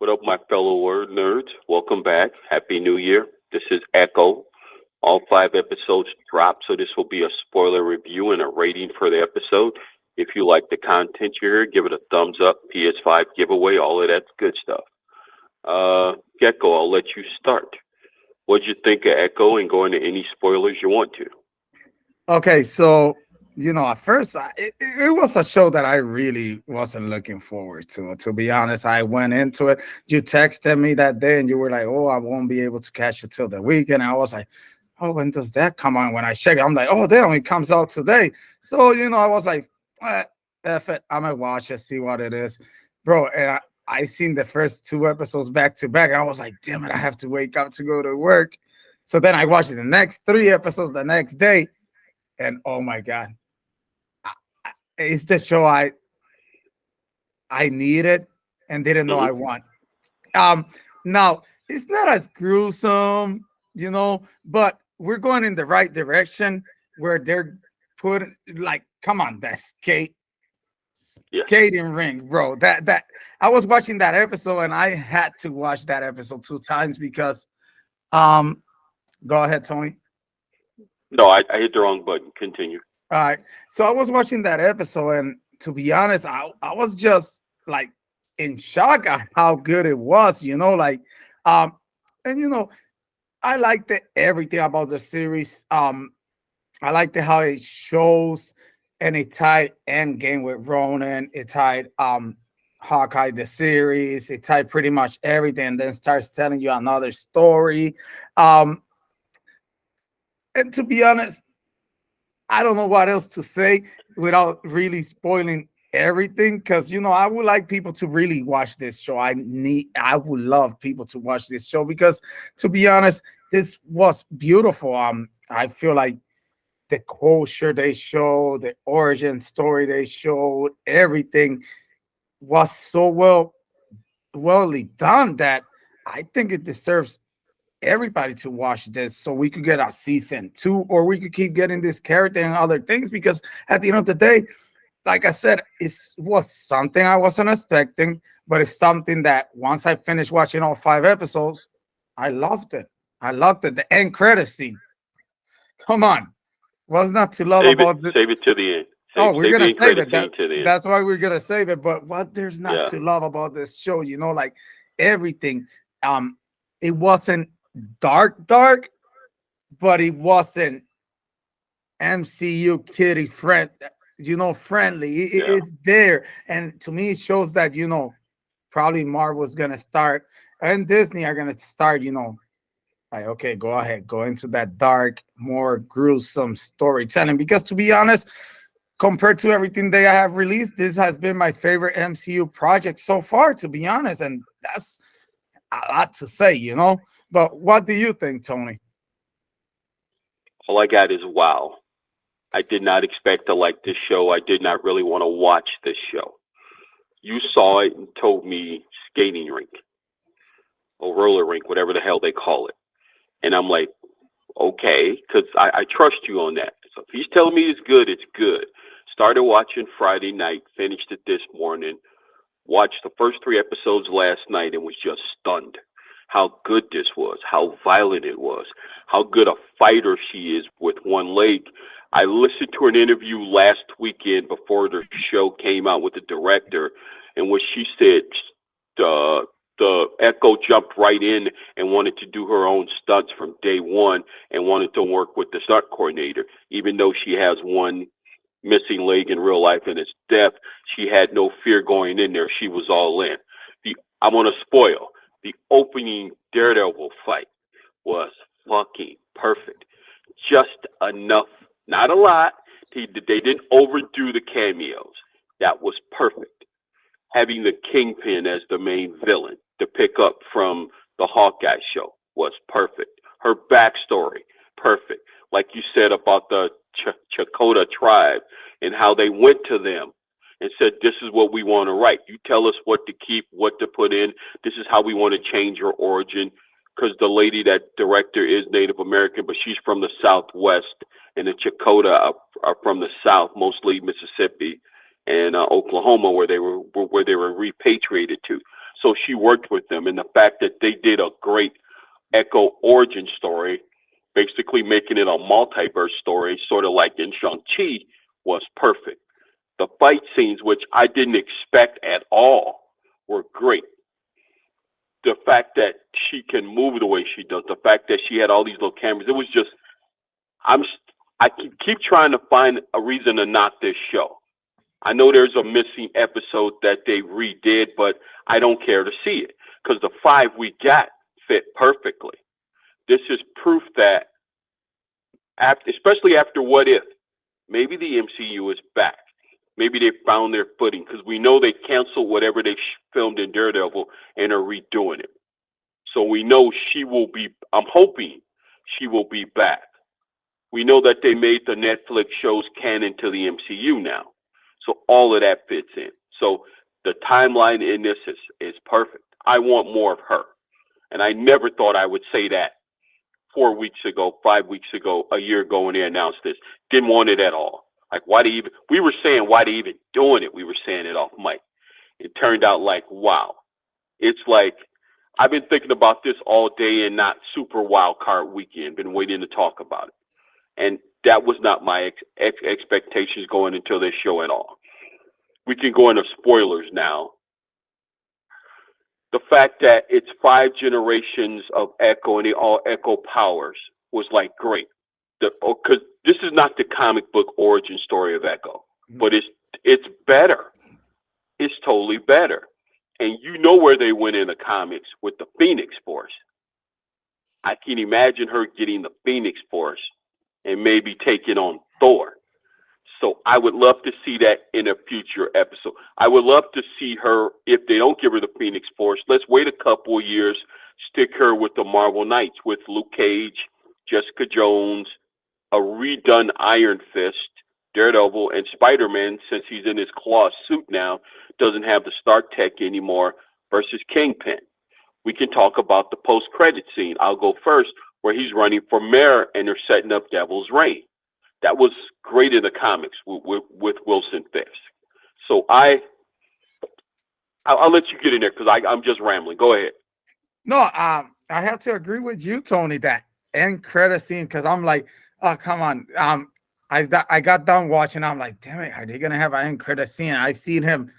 What up, my fellow word nerds? Welcome back. Happy New Year. This is Echo. All 5 episodes dropped, so this will be a spoiler review and a rating for the episode. If you like the content you hear, give it a thumbs up, PS5 giveaway, all of that good stuff. Gecko, I'll let you start. What'd you think of Echo and go into any spoilers you want to? Okay, so at first it was a show that I really wasn't looking forward to. To be honest, I went into it. You texted me that day, and you were like, "Oh, I won't be able to catch it till the weekend." I was like, "Oh, when does that come on?" When I check it, I'm like, "Oh, damn, it comes out today." So I was like, "F it, I'm gonna watch it, see what it is, bro." And I seen the first 2 episodes back to back, and I was like, "Damn it, I have to wake up to go to work." So then I watched the next 3 episodes the next day, and oh my god, it's the show I needed and didn't know I Hmm. want. Um, Now it's not as gruesome, but we're going in the right direction where they're putting like, come on, that Yes. skating ring, bro. That I was watching that episode and I had to watch that episode 2 times because um go ahead, Tony. No, I hit the wrong button. Continue. All right. So I was watching that episode, and to be honest, I was just like in shock at how good it was, um, and I liked everything about the series. I liked how it shows and it tied Endgame with Ronan, it tied Hawkeye the series, it tied pretty much everything, and then starts telling you another story. Um, and to be honest, I don't know what else to say without really spoiling everything because I would like people to really watch this show. I would love people to watch this show because to be honest, this was beautiful. I feel like the culture they showed, the origin story they showed, everything was so wellly done that I think it deserves everybody to watch this so we could get a season 2 or we could keep getting this character and other things because at the end of the day, like I said, it was something I wasn't expecting, but it's something that once I finished watching all 5 episodes, I loved it. I loved it. The end credit scene. Come on. What's not to love Save it. about the Save it to the end. Oh, Save we're save the gonna end save credit it. scene to the end. That's why we're gonna save it. But what there's not Yeah. to love about this show, like everything. Um, it wasn't dark, but it wasn't MCU kitty friendly. Yeah. It's there, and to me, it shows that probably Marvel's gonna start and Disney are gonna start. Like, okay, go ahead, go into that dark, more gruesome storytelling. Because to be honest, compared to everything they have released, this has been my favorite MCU project so far. To be honest, and that's a lot to say. But what do you think, Tony? All I got is wow. I did not expect to like this show. I did not really want to watch this show. You saw it and told me skating rink or roller rink, whatever the hell they call it. And I'm like, okay, because I trust you on that. So if he's telling me it's good, it's good. Started watching Friday night, finished it this morning, watched the first 3 episodes last night, and was just stunned how good this was, how violent it was, how good a fighter she is with one leg. I listened to an interview last weekend before the show came out with the director, and what she said, the Echo jumped right in and wanted to do her own stunts from day one and wanted to work with the stunt coordinator, even though she has one missing leg in real life and it's deaf. She had no fear going in there. She was all in. The I'm gonna spoil the opening Daredevil fight was fucking perfect. Just enough, not a lot. They didn't overdo the cameos. That was perfect. Having the Kingpin as the main villain to pick up from the Hawkeye show was perfect. Her backstory, perfect. Like you said about the Chakotay tribe and how they went to them and said, this is what we want to write. You tell us what to keep, what to put in. This is how we want to change your origin. Because the lady, that director, is Native American, but she's from the Southwest, and the Chakotay are from the South, mostly Mississippi and Oklahoma, where they were repatriated to. So she worked with them, and the fact that they did a great Echo origin story, basically making it a multiverse story, sort of like in Shang-Chi, was perfect. The fight scenes, which I didn't expect at all, were great. The fact that she can move the way she does, the fact that she had all these little cameras, it was just, I'm, I keep trying to find a reason to knock this show. I know there's a missing episode that they redid, but I don't care to see it because the 5 we got fit perfectly. This is proof that, especially after What If, maybe the MCU is back. Maybe they found their footing because we know they canceled whatever they filmed in Daredevil and are redoing it. So we know she will be, I'm hoping she will be back. We know that they made the Netflix shows canon to the MCU now. So all of that fits in. So the timeline in this is perfect. I want more of her. And I never thought I would say that 4 weeks ago, 5 weeks ago, a year ago when they announced this. Didn't want it at all. Like, why they even, we were saying, why they even doing it? We were saying it off mic. It turned out like, wow. It's like, I've been thinking about this all day and not Super Wild Card Weekend. Been waiting to talk about it. And that was not my expectations going into this show at all. We can go into spoilers now. The fact that it's 5 generations of Echo and they all Echo powers was like great. Because this is not the comic book origin story of Echo, but it's better. It's totally better. And you know where they went in the comics with the Phoenix Force. I can imagine her getting the Phoenix Force and maybe taking on Thor. So I would love to see that in a future episode. I would love to see her, if they don't give her the Phoenix Force, let's wait a couple of years, stick her with the Marvel Knights, with Luke Cage, Jessica Jones, a redone Iron Fist, Daredevil, and Spider-Man, since he's in his claw suit now, doesn't have the Stark tech anymore, versus Kingpin. We can talk about the post-credit scene. I'll go first, where he's running for mayor and they're setting up Devil's Reign. That was great in the comics with Wilson Fisk. So I'll let you get in there because I'm just rambling. Go ahead. No, I have to agree with you, Tony, that end credit scene, because I'm like, oh, come on. I got done watching. I'm like, damn it, are they gonna have an end credit scene? I seen him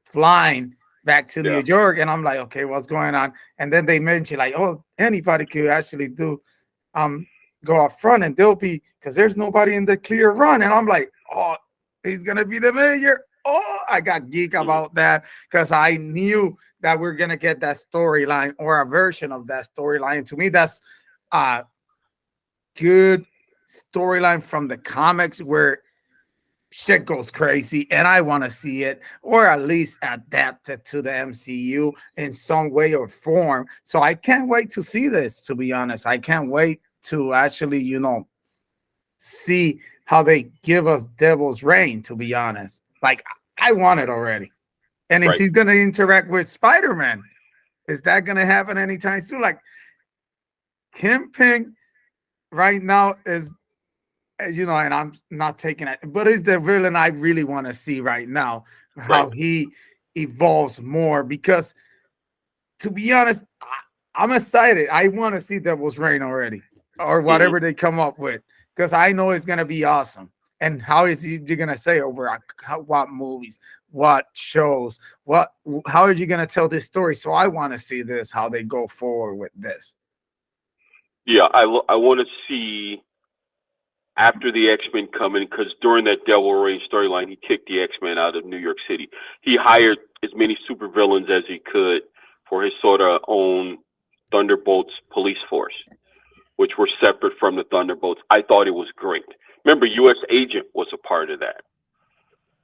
flying back to New York, and I'm like, okay, what's going on? And then they mentioned like, oh, anybody could actually do go up front, and they'll be, because there's nobody in the clear run. And I'm like, oh, he's gonna be the mayor. Oh, I got geek about that because I knew that we're gonna get that storyline or a version of that storyline. To me, that's a good storyline from the comics where shit goes crazy, and I want to see it, or at least adapt it to the MCU in some way or form. So I can't wait to see this, to be honest. I can't wait to actually, see how they give us Devil's Reign, to be honest. Like, I want it already. And is he going to interact with Spider-Man? Is that going to happen anytime soon? Like, Kingpin right now is, and I'm not taking it, but is the villain I really want to see right now, how he evolves more. Because, to be honest, I'm excited. I want to see Devil's Reign already, or whatever they come up with, because I know it's going to be awesome. And how is he going to say over what movies, what shows, how are you going to tell this story? So I want to see this, how they go forward with this. Yeah, I want to see after the X-Men come in, because during that Devil Reign storyline, he kicked the X-Men out of New York City. He hired as many supervillains as he could for his sort of own Thunderbolts police force, which were separate from the Thunderbolts. I thought it was great. Remember, U.S. Agent was a part of that.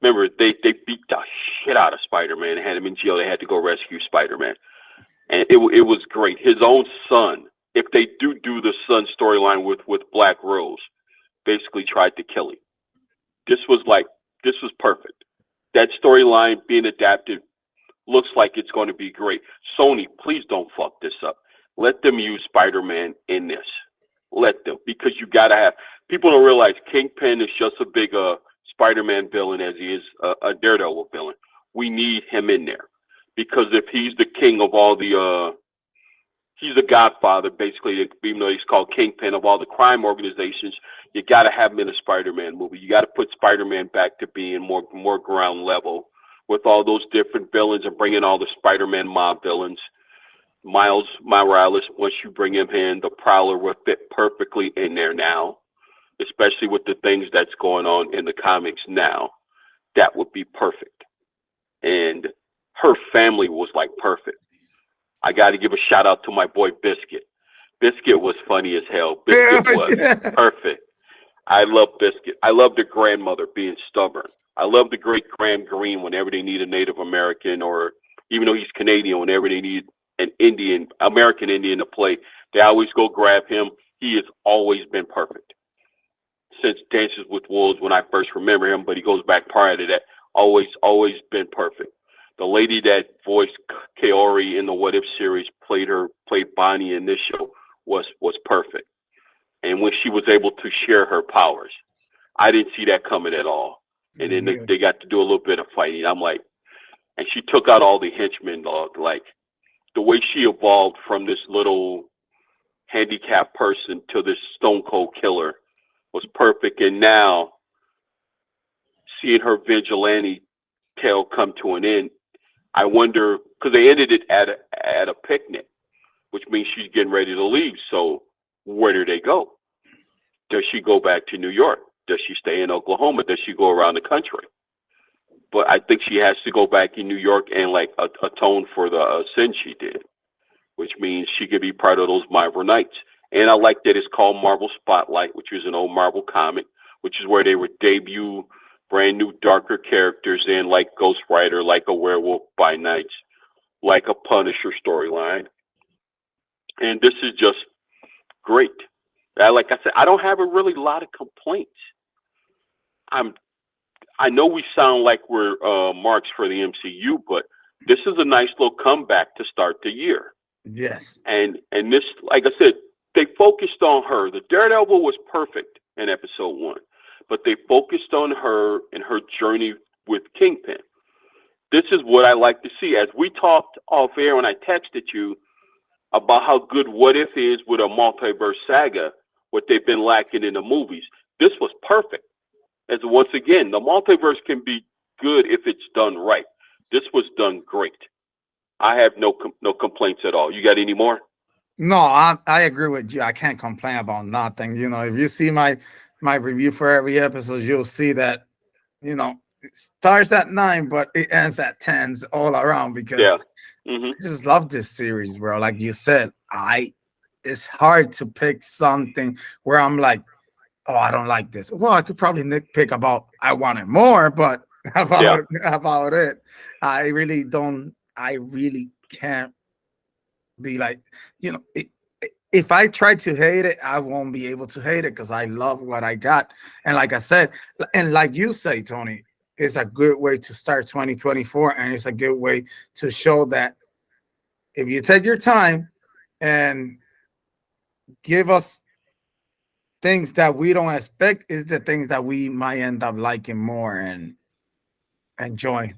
Remember, they beat the shit out of Spider-Man and had him in jail. They had to go rescue Spider-Man. And it was great. His own son, if they do the son storyline with Black Rose, basically tried to kill him. This was perfect. That storyline being adapted looks like it's going to be great. Sony, please don't fuck this up. Let them use Spider-Man in this. Let them, because you got to have, people don't realize Kingpin is just a big Spider-Man villain as he is a Daredevil villain. We need him in there. because if he's the king of all the he's the godfather, basically, even though he's called Kingpin of all the crime organizations, you got to have him in a Spider-Man movie. You got to put Spider-Man back to being more ground level with all those different villains and bringing all the Spider-Man mob villains. Miles Morales, once you bring him in, the Prowler will fit perfectly in there now, especially with the things that's going on in the comics now. That would be perfect. And her family was like perfect. I got to give a shout out to my boy Biscuit. Biscuit was funny as hell. Biscuit was perfect. I love Biscuit. I love the grandmother being stubborn. I love the great Graham Greene whenever they need a Native American, or even though he's Canadian, whenever they need an American Indian to play, they always go grab him. He has always been perfect. Since Dances with Wolves, when I first remember him, but he goes back prior to that, always been perfect. The lady that voiced Kaori in the What If series played Bonnie in this show was perfect. And when she was able to share her powers, I didn't see that coming at all. And then they got to do a little bit of fighting. I'm like, and she took out all the henchmen, dog. Like, the way she evolved from this little handicapped person to this stone cold killer was perfect. And now, seeing her vigilante tale come to an end, I wonder, because they ended it at a picnic, which means she's getting ready to leave. So where do they go? Does she go back to New York? Does she stay in Oklahoma? Does she go around the country? But I think she has to go back in New York and like atone for the sin she did, which means she could be part of those Marvel Knights. And I like that it's called Marvel Spotlight, which is an old Marvel comic, which is where they would debut brand new darker characters in, like Ghost Rider, like a Werewolf by Nights, like a Punisher storyline. And this is just great. Like I said, I don't have a really lot of complaints. I know we sound like we're marks for the MCU, but this is a nice little comeback to start the year. Yes. And this, like I said, they focused on her. The Daredevil was perfect in episode 1, but they focused on her and her journey with Kingpin. This is what I like to see. As we talked off air when I texted you about how good What If is with a multiverse saga, what they've been lacking in the movies. This was perfect. As once again, the multiverse can be good if it's done right. This was done great. I have no complaints at all. You got any more? No, I agree with you. I can't complain about nothing. You know, if you see my review for every episode, you'll see that, you know, it starts at 9, but it ends at 10s all around, because I just love this series, bro. Like you said, it's hard to pick something where I'm like, oh, I don't like this. Well, I could probably nitpick about I wanted more, but about it, I really don't. I really can't be like, you know, if I try to hate it, I won't be able to hate it because I love what I got. And like I said, and like you say, Tony, it's a good way to start 2024, and it's a good way to show that if you take your time and give us things that we don't expect, is the things that we might end up liking more and enjoying.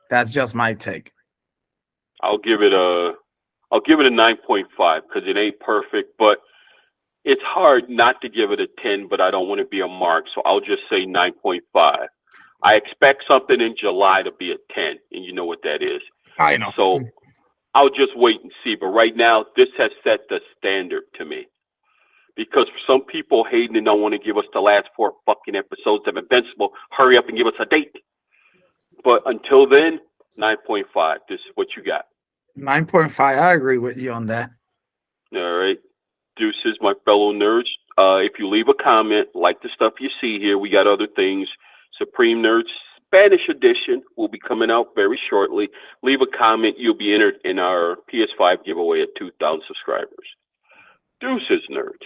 That's just my take. I'll give it a 9.5 because it ain't perfect, but it's hard not to give it a 10, but I don't want to be a mark, so I'll just say 9.5. I expect something in July to be a 10, and you know what that is. I know. So I'll just wait and see. But right now, this has set the standard to me. Because for some people hating and don't want to give us the last 4 fucking episodes of Invincible, hurry up and give us a date. But until then, 9.5. This is what you got. 9.5. I agree with you on that. All right. Deuces, my fellow nerds. If you leave a comment, like the stuff you see here, we got other things. Supreme Nerds Spanish edition will be coming out very shortly. Leave a comment. You'll be entered in our PS5 giveaway at 2,000 subscribers. Deuces, nerds.